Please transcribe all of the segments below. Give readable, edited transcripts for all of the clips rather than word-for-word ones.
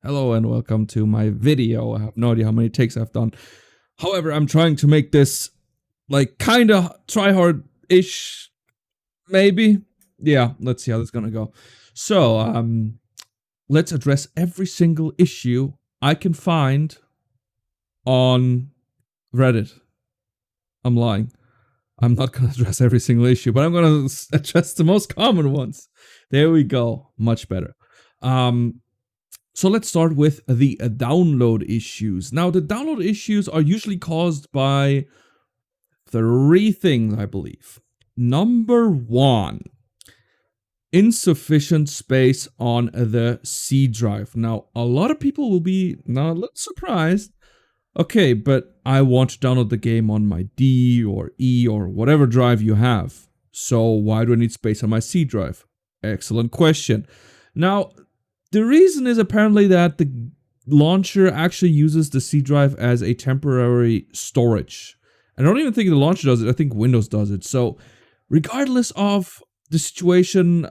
Hello and welcome to my video. I have no idea how many takes I've done. However, I'm trying to make this like kind of try hard-ish, maybe. Yeah, let's see how this is gonna go. So, let's address every single issue I can find on Reddit. I'm lying. I'm not gonna address every single issue, but I'm gonna address the most common ones. There we go. Much better. So let's start with the download issues. Now, the download issues are usually caused by three things, I believe. Number one, insufficient space on the C drive. Now, a lot of people will be now a little surprised. Okay, but I want to download the game on my D or E or whatever drive you have. So why do I need space on my C drive? Excellent question. Now, the reason is apparently that the launcher actually uses the C drive as a temporary storage. And I don't even think the launcher does it, I think Windows does it. So regardless of the situation,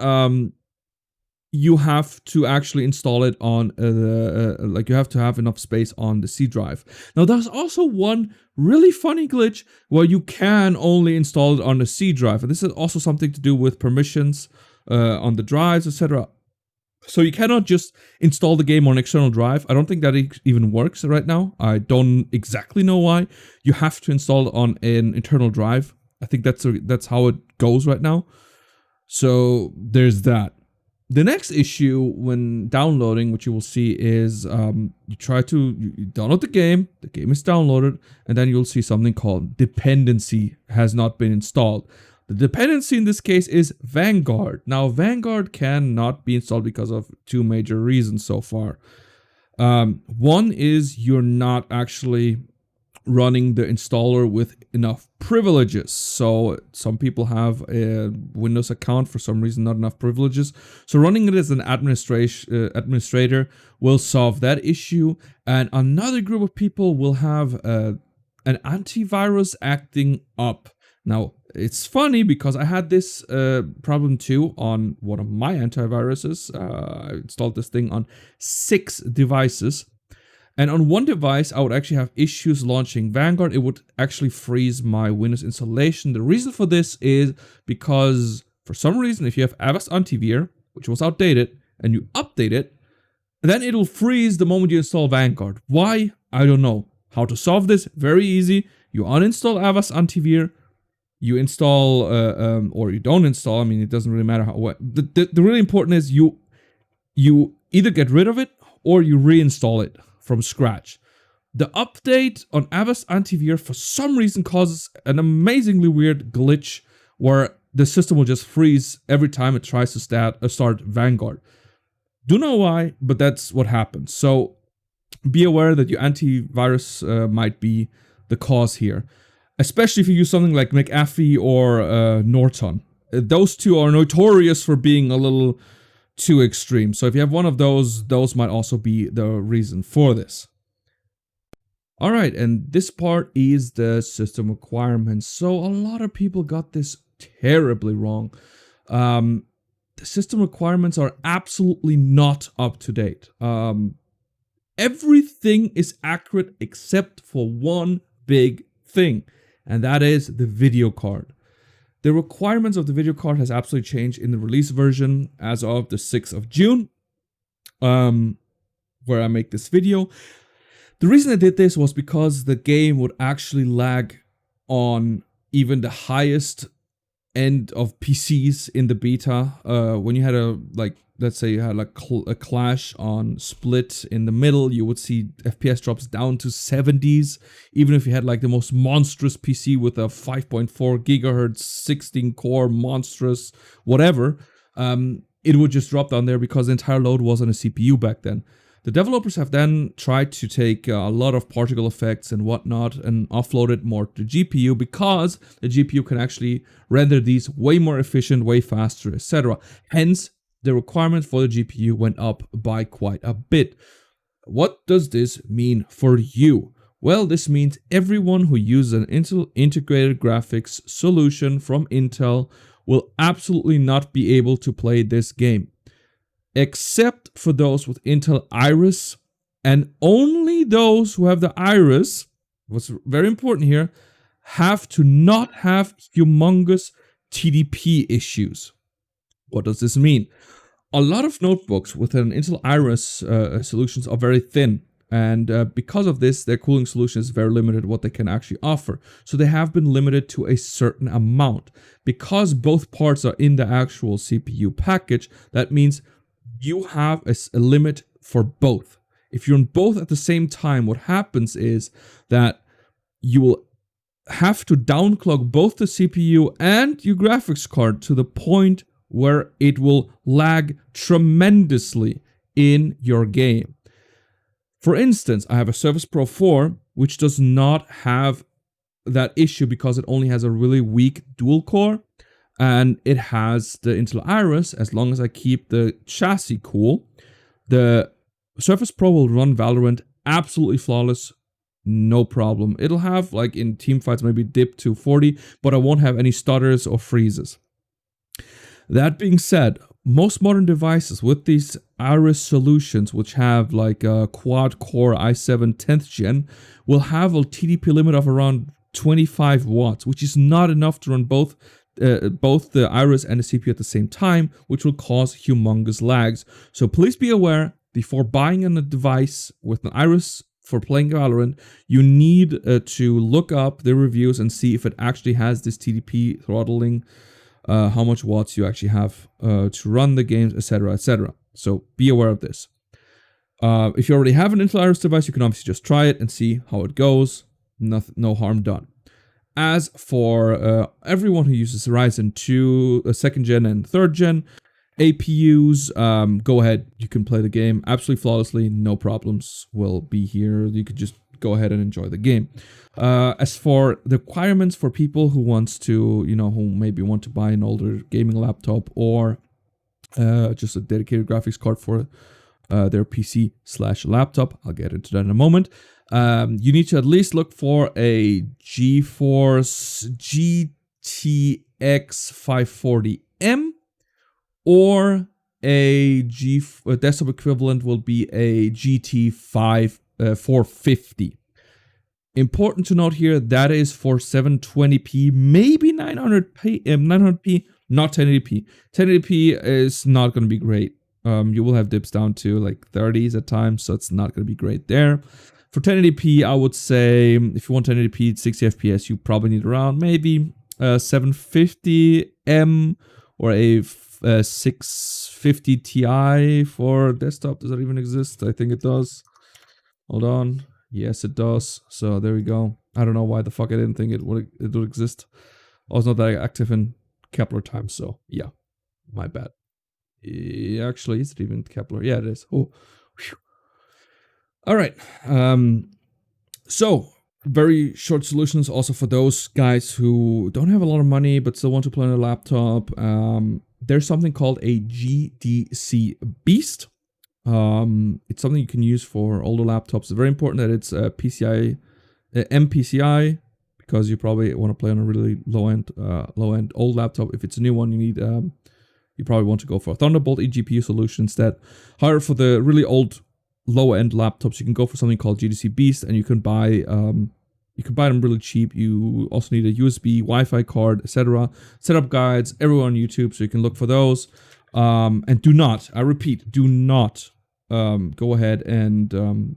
you have to actually install it on you have to have enough space on the C drive. Now there's also one really funny glitch where you can only install it on the C drive. And this is also something to do with permissions on the drives, etc. So you cannot just install the game on an external drive. I don't think that even works right now. I don't exactly know why. You have to install it on an internal drive. I think that's how it goes right now. So there's that. The next issue when downloading, which you will see, is you download the game is downloaded, and then you'll see something called dependency has not been installed. The dependency in this case is Vanguard. Now, Vanguard cannot be installed because of two major reasons so far. One is you're not actually running the installer with enough privileges. So some people have a Windows account, for some reason not enough privileges. So running it as an administrator will solve that issue. And another group of people will have an antivirus acting up. Now, it's funny because I had this problem too on one of my antiviruses. I installed this thing on 6 devices. And on one device, I would actually have issues launching Vanguard. It would actually freeze my Windows installation. The reason for this is because for some reason, if you have Avast Antivir, which was outdated, and you update it, then it'll freeze the moment you install Vanguard. Why? I don't know. How to solve this? Very easy. You uninstall Avast Antivir. You install, or you don't install. I mean, it doesn't really matter how. The really important is you either get rid of it or you reinstall it from scratch. The update on Avast Antivir for some reason causes an amazingly weird glitch where the system will just freeze every time it tries to start Vanguard. Don't know why, but that's what happens. So be aware that your antivirus might be the cause here. Especially if you use something like McAfee or Norton. Those two are notorious for being a little too extreme. So if you have one of those might also be the reason for this. Alright, and this part is the system requirements. So a lot of people got this terribly wrong. The system requirements are absolutely not up to date. Everything is accurate except for one big thing. And that is the video card. The requirements of the video card has absolutely changed in the release version as of the 6th of June, where I make this video. The reason I did this was because the game would actually lag on even the highest end of PCs in the beta. When you had let's say you had a clash on Split in the middle, you would see FPS drops down to 70s. Even if you had like the most monstrous PC with a 5.4 gigahertz, 16 core monstrous whatever, it would just drop down there because the entire load was on a CPU back then. The developers have then tried to take a lot of particle effects and whatnot and offload it more to GPU because the GPU can actually render these way more efficient, way faster, etc. Hence, the requirement for the GPU went up by quite a bit. What does this mean for you? Well, this means everyone who uses an Intel integrated graphics solution from Intel will absolutely not be able to play this game. except for those with Intel Iris, and only those who have the Iris, what's very important here, have to not have humongous TDP issues. What does this mean? A lot of notebooks with an Intel Iris solutions are very thin, and because of this, their cooling solution is very limited what they can actually offer. So they have been limited to a certain amount. Because both parts are in the actual CPU package, that means you have a limit for both. If you're in both at the same time, what happens is that you will have to downclock both the CPU and your graphics card to the point where it will lag tremendously in your game. For instance, I have a Surface Pro 4, which does not have that issue because it only has a really weak dual core, and it has the Intel Iris. As long as I keep the chassis cool, the Surface Pro will run Valorant absolutely flawless, no problem. It'll have, like in team fights, maybe dip to 40, but I won't have any stutters or freezes. That being said, most modern devices with these Iris solutions, which have like a quad-core i7 10th gen, will have a TDP limit of around 25 watts, which is not enough to run both the Iris and the CPU at the same time, which will cause humongous lags. So please be aware, before buying a device with an Iris for playing Valorant, you need to look up the reviews and see if it actually has this TDP throttling, how much watts you actually have to run the games, etc., etc. So be aware of this. If you already have an Intel Iris device, you can obviously just try it and see how it goes. No harm done. As for everyone who uses Ryzen 2, 2nd gen and 3rd gen APUs, go ahead. You can play the game absolutely flawlessly. No problems will be here. You could just go ahead and enjoy the game. As for the requirements for people who wants to, who maybe want to buy an older gaming laptop or just a dedicated graphics card for their PC/laptop, I'll get into that in a moment. You need to at least look for a GeForce GTX 540M, or a desktop equivalent will be a GT 450. Important to note here, that is for 720p, maybe 900p, not 1080p. 1080p is not going to be great. You will have dips down to like 30s at times, so it's not going to be great there. For 1080p, I would say if you want 1080p 60 FPS, you probably need around maybe 750M or a 650 Ti for desktop. Does that even exist? I think it does. Hold on. Yes, it does. So there we go. I don't know why the fuck I didn't think it would exist. I was not that active in Kepler times, so yeah, my bad. Actually, is it even Kepler? Yeah, it is. Oh, whew. All right. So very short solutions also for those guys who don't have a lot of money but still want to play on a laptop. There's something called a GDC Beast. It's something you can use for older laptops. It's very important that it's MPCI, because you probably want to play on a really low end old laptop. If it's a new one, you need you probably want to go for a Thunderbolt eGPU solution instead. However, for the really old low end laptops, you can go for something called GDC Beast, and you can buy them really cheap. You also need a USB, Wi-Fi card, etc. Setup guides everywhere on YouTube, so you can look for those. And do not, I repeat, do not go ahead and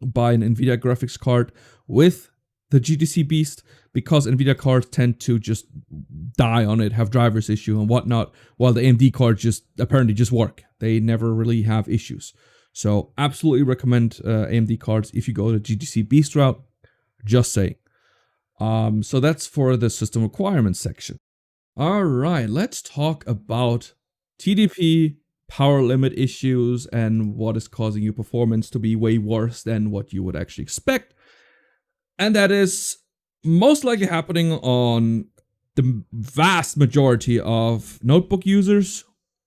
buy an NVIDIA graphics card with the GDC Beast, because NVIDIA cards tend to just die on it, have drivers issue and whatnot, while the AMD cards just apparently just work. They never really have issues. So absolutely recommend AMD cards if you go the GDC Beast route. Just saying. So that's for the system requirements section. All right, let's talk about TDP, power limit issues, and what is causing your performance to be way worse than what you would actually expect. And that is most likely happening on the vast majority of notebook users,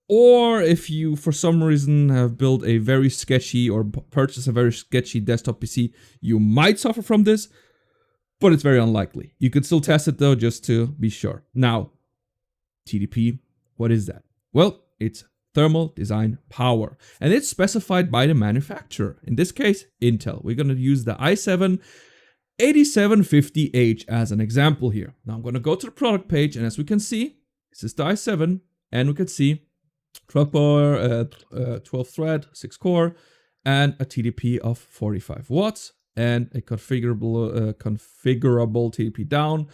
or if you for some reason have built a very sketchy or purchased a very sketchy desktop PC, you might suffer from this, but it's very unlikely. You could still test it though, just to be sure. Now, TDP, what is that? Well, it's thermal design power. And it's specified by the manufacturer. In this case, Intel. We're going to use the i7 8750H as an example here. Now I'm going to go to the product page, and as we can see, this is the i7, and we can see 12 core, 12 thread, 6 core, and a TDP of 45 watts, and a configurable TDP down,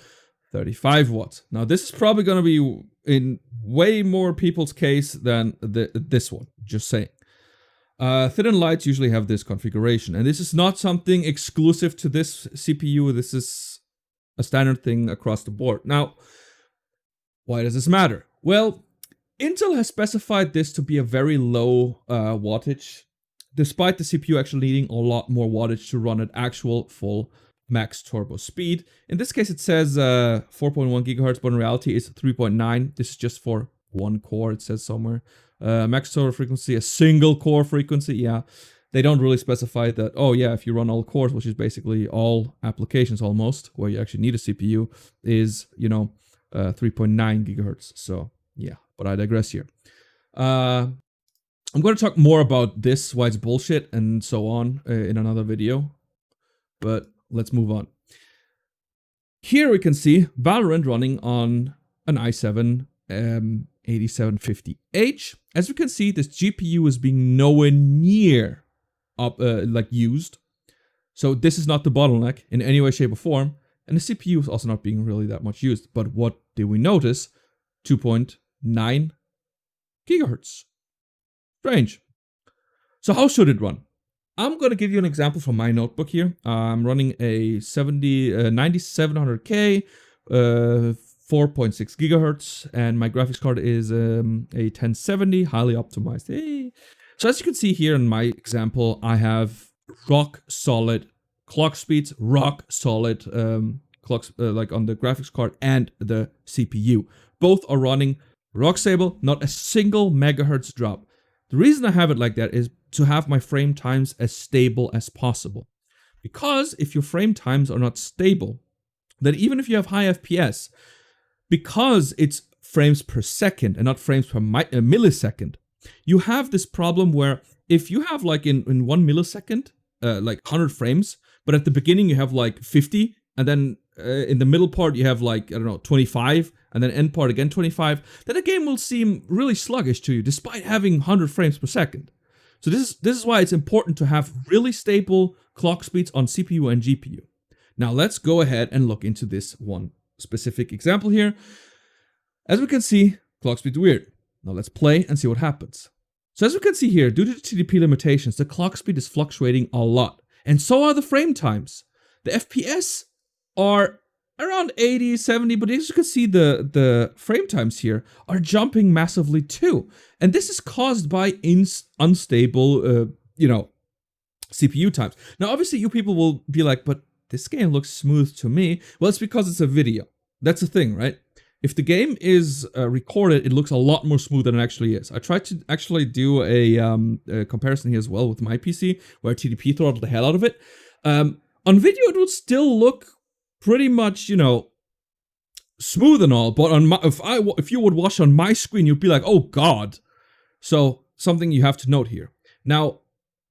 35 watts. Now this is probably going to be in way more people's case than this one, just saying. Thin and lights usually have this configuration, and this is not something exclusive to this CPU. This is a standard thing across the board. Now, why does this matter? Well, Intel has specified this to be a very low wattage, despite the CPU actually needing a lot more wattage to run at actual full max turbo speed. In this case, it says 4.1 gigahertz, but in reality, it's 3.9. This is just for one core, it says somewhere. Max turbo frequency, a single core frequency. Yeah, they don't really specify that. Oh yeah, if you run all cores, which is basically all applications almost, where you actually need a CPU, is 3.9 gigahertz. So yeah, but I digress here. I'm going to talk more about this, why it's bullshit and so on, in another video. But let's move on. Here we can see Valorant running on an i7 8750H. As we can see, this GPU is being nowhere near used. So this is not the bottleneck in any way, shape, or form. And the CPU is also not being really that much used. But what did we notice? 2.9 gigahertz. Strange. So how should it run? I'm going to give you an example from my notebook here. I'm running a 9700K, 4.6 gigahertz, and my graphics card is a 1070, highly optimized. Hey. So as you can see here in my example, I have rock solid clock speeds, rock solid clocks like on the graphics card and the CPU. Both are running rock stable, not a single megahertz drop. The reason I have it like that is to have my frame times as stable as possible. Because if your frame times are not stable, then even if you have high FPS, because it's frames per second and not frames per millisecond, you have this problem where if you have like in 1 millisecond, like 100 frames, but at the beginning you have like 50, and then in the middle part you have like, I don't know, 25, and then end part again 25, then the game will seem really sluggish to you despite having 100 frames per second. So this is why it's important to have really stable clock speeds on CPU and GPU. Now let's go ahead and look into this one specific example here. As we can see, clock speed weird. Now let's play and see what happens. So as we can see here, due to the TDP limitations, the clock speed is fluctuating a lot. And so are the frame times. The FPS are around 80, 70, but as you can see, the frame times here are jumping massively too. And this is caused by unstable, CPU times. Now, obviously, you people will be like, but this game looks smooth to me. Well, it's because it's a video. That's the thing, right? If the game is recorded, it looks a lot more smooth than it actually is. I tried to actually do a comparison here as well with my PC, where TDP throttled the hell out of it. On video, it would still look pretty much, smooth and all, but on my, if you would watch on my screen, you'd be like, oh god. So something you have to note here. Now,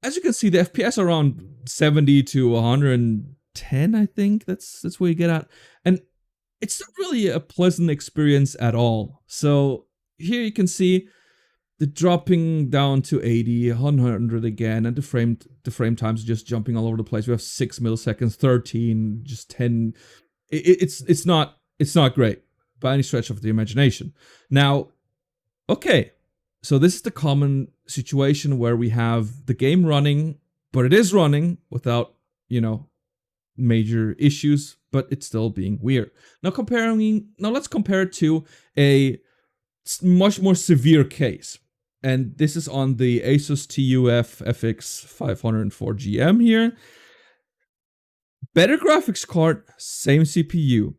as you can see, the FPS are around 70 to 110, I think. That's where you get at. And it's not really a pleasant experience at all. So here you can see the dropping down to 80, 100 again, and the frame times are just jumping all over the place. We have 6 milliseconds, 13, just 10. It's not great by any stretch of the imagination. Now, okay, so this is the common situation where we have the game running, but it is running without, major issues, but it's still being weird. Now let's compare it to a much more severe case. And this is on the Asus TUF FX 504GM here. Better graphics card, same CPU.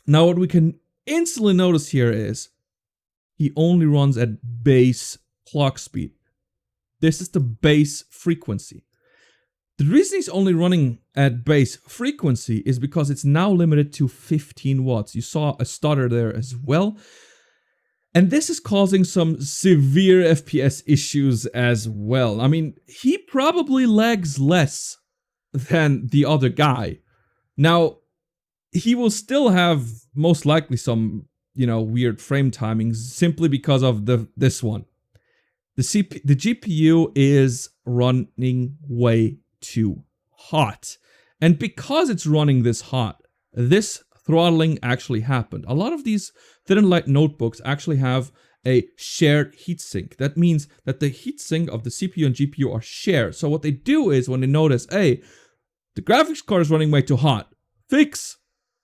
Now what we can instantly notice here is he only runs at base clock speed. This is the base frequency. The reason he's only running at base frequency is because it's now limited to 15 watts. You saw a stutter there as well. And this is causing some severe FPS issues as well. I mean, he probably lags less than the other guy. Now, he will still have most likely some, weird frame timings simply because of this one. The GPU is running way too hot. And because it's running this hot, this throttling actually happened. A lot of these thin and light notebooks actually have a shared heatsink. That means that the heatsink of the CPU and GPU are shared. So what they do is when they notice, hey, the graphics card is running way too hot, fix.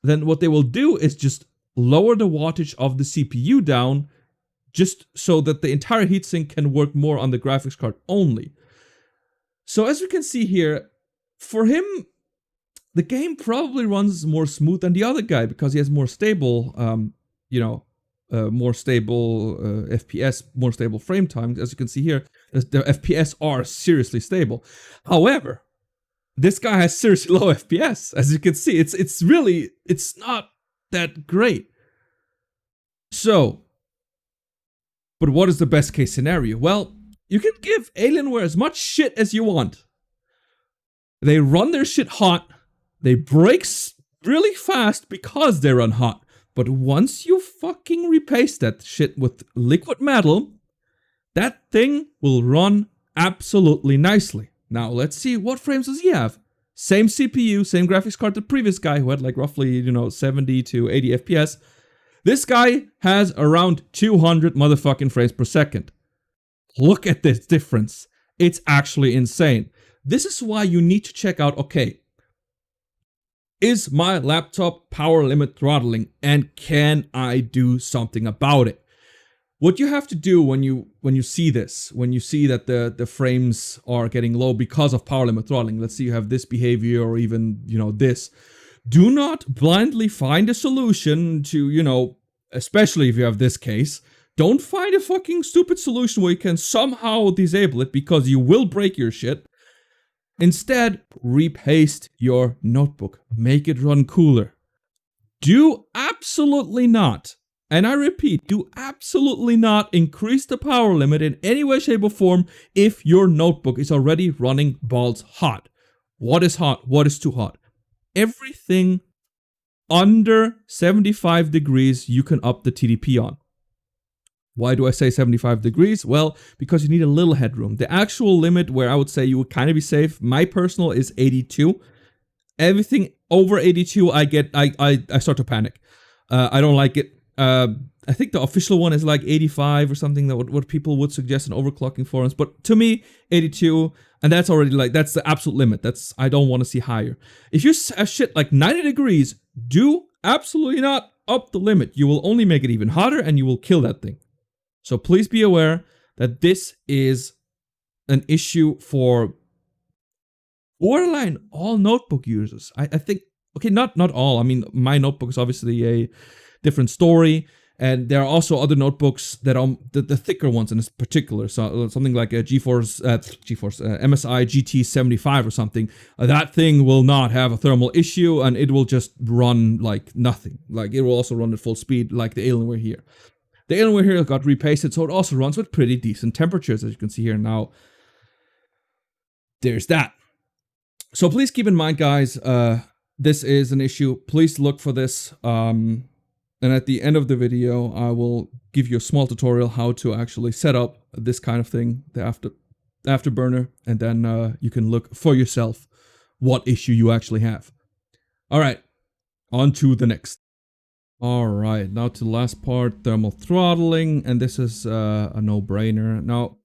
Then what they will do is just lower the wattage of the CPU down just so that the entire heatsink can work more on the graphics card only. So as we can see here, for him, the game probably runs more smooth than the other guy because he has more stable, more stable FPS, more stable frame time. As you can see here, the FPS are seriously stable. However, this guy has seriously low FPS. As you can see, it's not that great. So, but what is the best case scenario? Well, you can give Alienware as much shit as you want. They run their shit hot. They break really fast because they run hot. But once you fucking repaste that shit with liquid metal, that thing will run absolutely nicely. Now, let's see, what frames does he have? Same CPU, same graphics card, the previous guy who had like roughly, 70 to 80 FPS. This guy has around 200 motherfucking frames per second. Look at this difference. It's actually insane. This is why you need to check out, okay, is my laptop power limit throttling and can I do something about it? What you have to do when you see this, when you see that the frames are getting low because of power limit throttling, let's say you have this behavior or even, this, do not blindly find a solution to, especially if you have this case, don't find a fucking stupid solution where you can somehow disable it because you will break your shit. Instead, repaste your notebook. Make it run cooler. Do absolutely not, and I repeat, do absolutely not increase the power limit in any way, shape, or form if your notebook is already running balls hot. What is hot? What is too hot? Everything under 75 degrees, you can up the TDP on. Why do I say 75 degrees? Well, because you need a little headroom. The actual limit where I would say you would kind of be safe, my personal is 82. Everything over 82, I start to panic. I don't like it. I think the official one is like 85 or something, that what people would suggest in overclocking forums. But to me, 82, and that's already that's the absolute limit. I don't want to see higher. If you have shit like 90 degrees, do absolutely not up the limit. You will only make it even hotter and you will kill that thing. So please be aware that this is an issue for borderline all notebook users. I think, okay, not all. I mean, my notebook is obviously a different story. And there are also other notebooks that are the thicker ones in particular. So something like a MSI GT75 or something. That thing will not have a thermal issue and it will just run like nothing. Like it will also run at full speed like the Alienware here. The Alienware here got repasted, so it also runs with pretty decent temperatures, as you can see here now. There's that. So please keep in mind, guys, this is an issue. Please look for this. And at the end of the video, I will give you a small tutorial how to actually set up this kind of thing, the afterburner, and then you can look for yourself what issue you actually have. All right, on to the next. All right, now to the last part, thermal throttling, and this is a no-brainer. Now,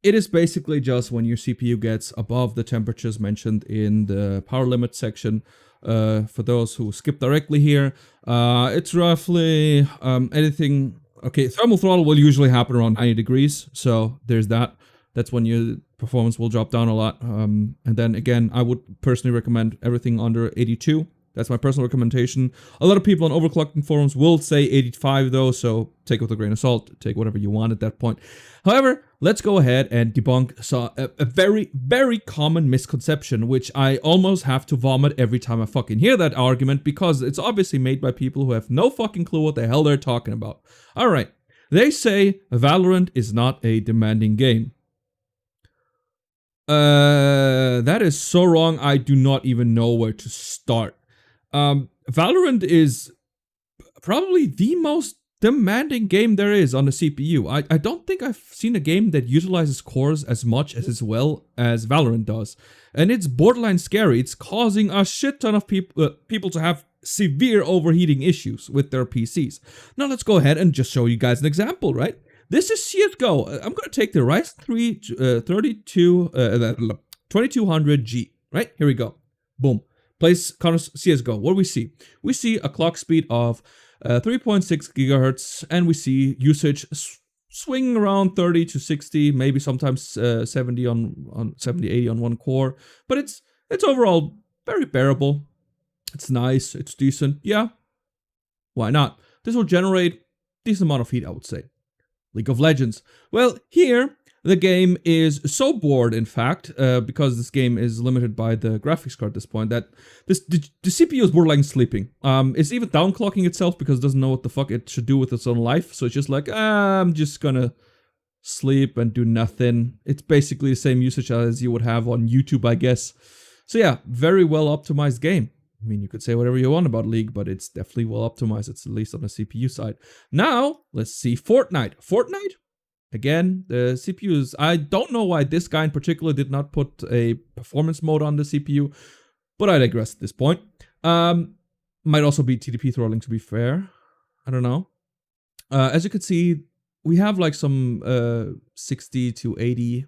it is basically just when your CPU gets above the temperatures mentioned in the power limit section. For those who skip directly here, it's roughly anything. Okay, thermal throttle will usually happen around 90 degrees, so there's that. That's when your performance will drop down a lot. And then again, I would personally recommend everything under 82. That's my personal recommendation. A lot of people on overclocking forums will say 85 though, so take it with a grain of salt. Take whatever you want at that point. However, let's go ahead and debunk a very, very common misconception, which I almost have to vomit every time I fucking hear that argument, because it's obviously made by people who have no fucking clue what the hell they're talking about. Alright, They say Valorant is not a demanding game. That is so wrong. I do not even know where to start. Valorant is probably the most demanding game there is on the CPU. I don't think I've seen a game that utilizes cores as much as well as Valorant does. And it's borderline scary. It's causing a shit ton of people to have severe overheating issues with their PCs. Now let's go ahead and just show you guys an example, right? This is CSGO. I'm going to take the Ryzen 3 2200G, right? Here we go. Boom. Plays CSGO. What do we see? We see a clock speed of 3.6 gigahertz, and we see usage swinging around 30 to 60, maybe sometimes 70 on 70, 80 on one core. But it's overall very bearable. It's nice. It's decent. Yeah. Why not? This will generate a decent amount of heat, I would say. League of Legends. Well, here the game is so bored, in fact, because this game is limited by the graphics card at this point, that the CPU is borderline sleeping. It's even downclocking itself because it doesn't know what the fuck it should do with its own life. So it's just like, I'm just gonna sleep and do nothing. It's basically the same usage as you would have on YouTube, I guess. So yeah, very well optimized game. I mean, you could say whatever you want about League, but it's definitely well optimized. It's at least on the CPU side. Now, let's see Fortnite. Fortnite? Again, the CPU is... I don't know why this guy in particular did not put a performance mode on the CPU, but I digress at this point. Might also be TDP throttling, to be fair. I don't know. As you can see, we have like some 60 to 80,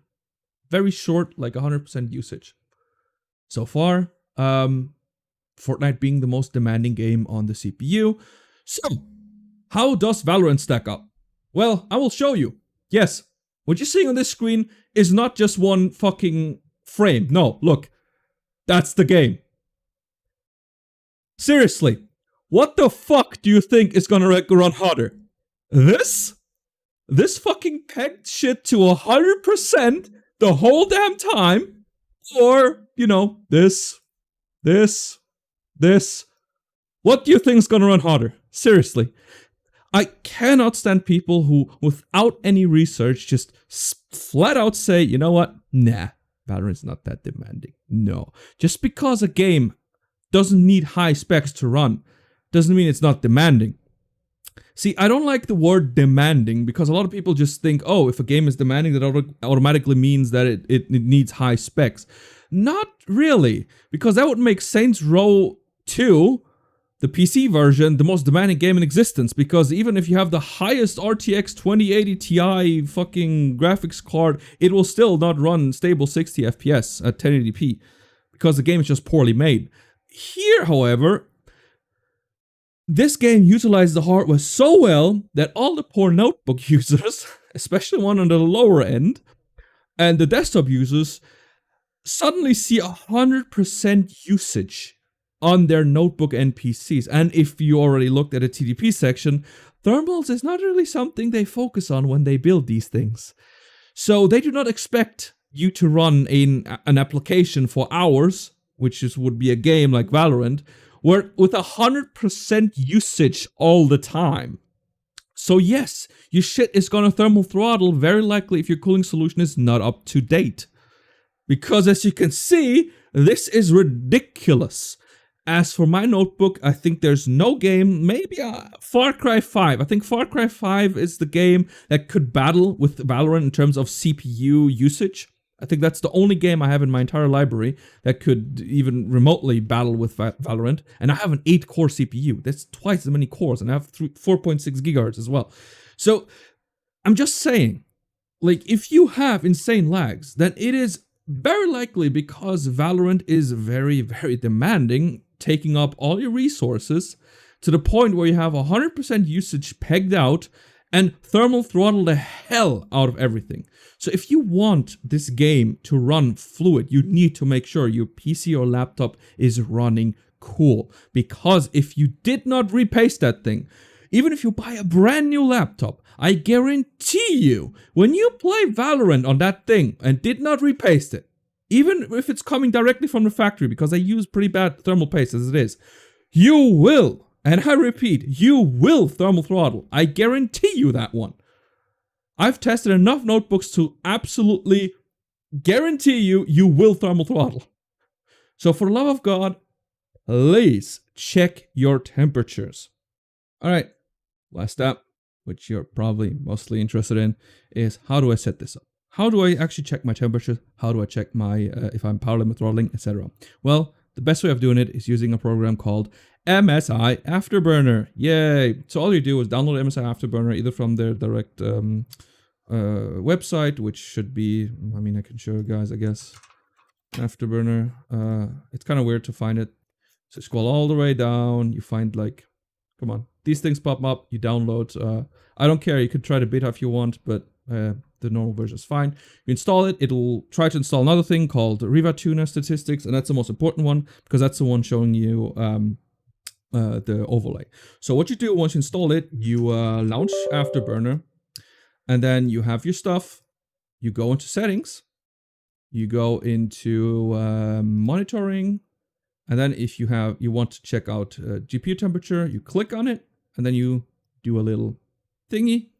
very short, like 100% usage. So far, Fortnite being the most demanding game on the CPU. So, how does Valorant stack up? Well, I will show you. Yes, what you're seeing on this screen is not just one fucking frame. No, look. That's the game. Seriously, what the fuck do you think is gonna run harder? This? This fucking pegged shit to 100% the whole damn time? Or, you know, this. What do you think is gonna run harder? Seriously. I cannot stand people who, without any research, just flat out say, you know what? Nah, Valorant's not that demanding. No. Just because a game doesn't need high specs to run, doesn't mean it's not demanding. See, I don't like the word demanding because a lot of people just think, oh, if a game is demanding, that automatically means that it needs high specs. Not really, because that would make Saints Row 2, the PC version, the most demanding game in existence, because even if you have the highest RTX 2080 Ti fucking graphics card, it will still not run stable 60 FPS at 1080p, because the game is just poorly made. Here, however, this game utilizes the hardware so well that all the poor notebook users, especially one on the lower end, and the desktop users, suddenly see 100% usage on their notebook and PCs. And if you already looked at the TDP section, thermals is not really something they focus on when they build these things. So they do not expect you to run an application for hours, which would be a game like Valorant, where with 100% usage all the time. So yes, your shit is gonna thermal throttle very likely if your cooling solution is not up to date. Because as you can see, this is ridiculous. As for my notebook, I think there's no game, maybe Far Cry 5. I think Far Cry 5 is the game that could battle with Valorant in terms of CPU usage. I think that's the only game I have in my entire library that could even remotely battle with Valorant. And I have an 8-core CPU. That's twice as many cores, and I have 4.6 gigahertz as well. So, I'm just saying, like, if you have insane lags, then it is very likely because Valorant is very, very demanding, taking up all your resources to the point where you have 100% usage pegged out and thermal throttle the hell out of everything. So if you want this game to run fluid, you need to make sure your PC or laptop is running cool. Because if you did not repaste that thing, even if you buy a brand new laptop, I guarantee you, when you play Valorant on that thing and did not repaste it, even if it's coming directly from the factory, because I use pretty bad thermal paste as it is, you will, and I repeat, you will thermal throttle. I guarantee you that one. I've tested enough notebooks to absolutely guarantee you will thermal throttle. So for the love of God, please check your temperatures. All right, last step, which you're probably mostly interested in, is how do I set this up? How do I actually check my temperature? How do I check my if I'm power limit throttling, etc.? Well, the best way of doing it is using a program called MSI Afterburner. Yay! So all you do is download MSI Afterburner either from their direct website, which should be, I mean, I can show you guys, I guess. Afterburner. It's kind of weird to find it. So scroll all the way down. You find like, come on, these things pop up. You download. I don't care. You could try the beta if you want, but the normal version is fine. You install it. It'll try to install another thing called Riva Tuner Statistics, and that's the most important one because that's the one showing you the overlay. So what you do once you install it, you launch Afterburner, and then you have your stuff. You go into settings. You go into monitoring, and then if you want to check out GPU temperature, you click on it, and then you do a little thingy,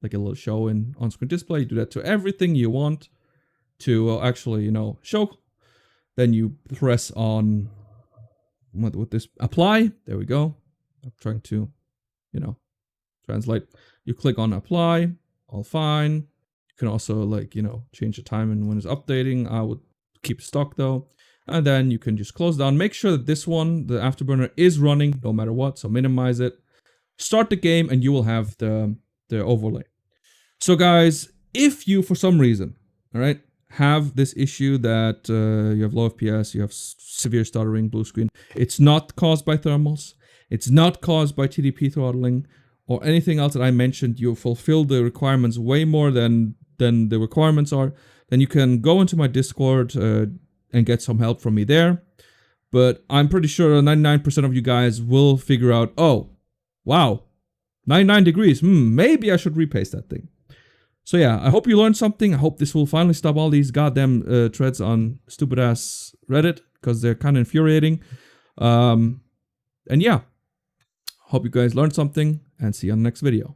like a little show in on-screen display. You do that to everything you want to actually, show. Then you press on with this apply. There we go. I'm trying to, translate. You click on apply, all fine. You can also change the time and when it's updating. I would keep stock though. And then you can just close down. Make sure that this one, the Afterburner, is running no matter what. So minimize it. Start the game and you will have the overlay. So guys, if you for some reason, all right, have this issue that you have low FPS, you have severe stuttering, blue screen, it's not caused by thermals, it's not caused by TDP throttling or anything else that I mentioned, you fulfill the requirements way more than the requirements are, then you can go into my Discord and get some help from me there. But I'm pretty sure 99% of you guys will figure out, oh, wow, 99 degrees, maybe I should repaste that thing. So yeah, I hope you learned something. I hope this will finally stop all these goddamn threads on stupid ass Reddit, because they're kind of infuriating. And yeah, hope you guys learned something, and see you on the next video.